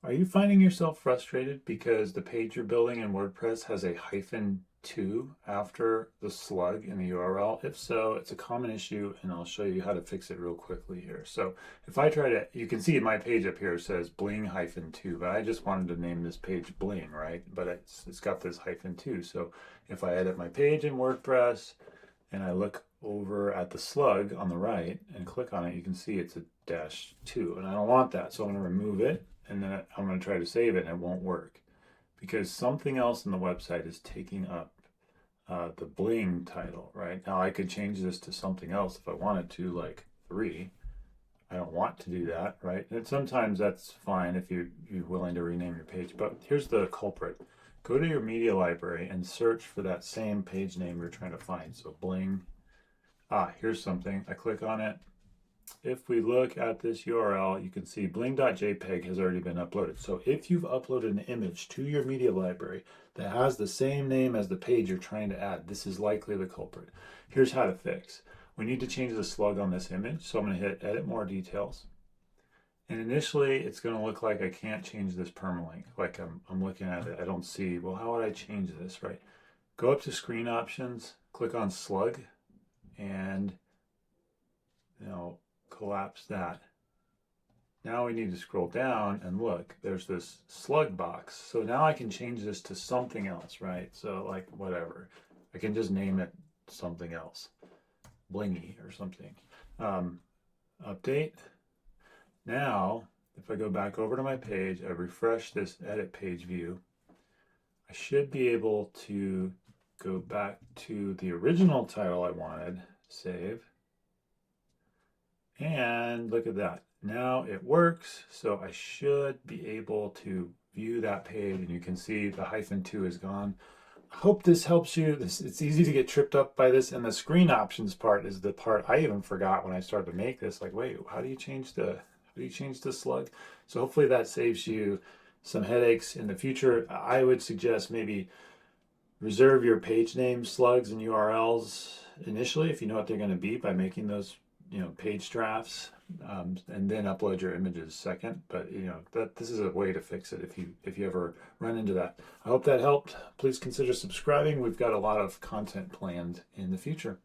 Are you finding yourself frustrated because the page you're building in WordPress has a -2 after the slug in the URL? If so, it's a common issue, and I'll show you how to fix it real quickly here. So if I try to, you can see my page up here says bling -2, but I just wanted to name this page bling, right? But it's got this -2. So if I edit my page in WordPress and I look over at the slug on the right and click on it, you can see it's a -2, and I don't want that. So I'm going to remove it, and then I'm going to try to save it, and it won't work because something else in the website is taking up the bling title. Right now I could change this to something else if I wanted to, like 3. I don't want to do that, right? And sometimes that's fine if you're willing to rename your page. But here's the culprit. Go to your media library and search for that same page name you're trying to find. So bling. Here's something. I click on it. If we look at this URL, you can see bling.jpg has already been uploaded. So if you've uploaded an image to your media library that has the same name as the page you're trying to add, this is likely the culprit. Here's how to fix. We need to change the slug on this image. So I'm going to hit edit more details. And initially it's going to look like I can't change this permalink. Like I'm looking at it, I don't see, well, how would I change this, right? Go up to Screen Options, click on Slug, and collapse that. Now we need to scroll down and look, there's this slug box. So now I can change this to something else, right? So like whatever, I can just name it something else, blingy or something. Update. Now, if I go back over to my page, I refresh this edit page view, I should be able to go back to the original title I wanted, save, and look at that. Now it works, so I should be able to view that page, and you can see the -2 is gone. I hope this helps you. It's easy to get tripped up by this, and the screen options part is the part I even forgot when I started to make this. Like, wait, how do you change the slug? So hopefully that saves you some headaches in the future. I would suggest maybe reserve your page name slugs and URLs initially if you know what they're going to be by making those page drafts, and then upload your images second. But this is a way to fix it if you ever run into that. I hope that helped. Please consider subscribing. We've got a lot of content planned in the future.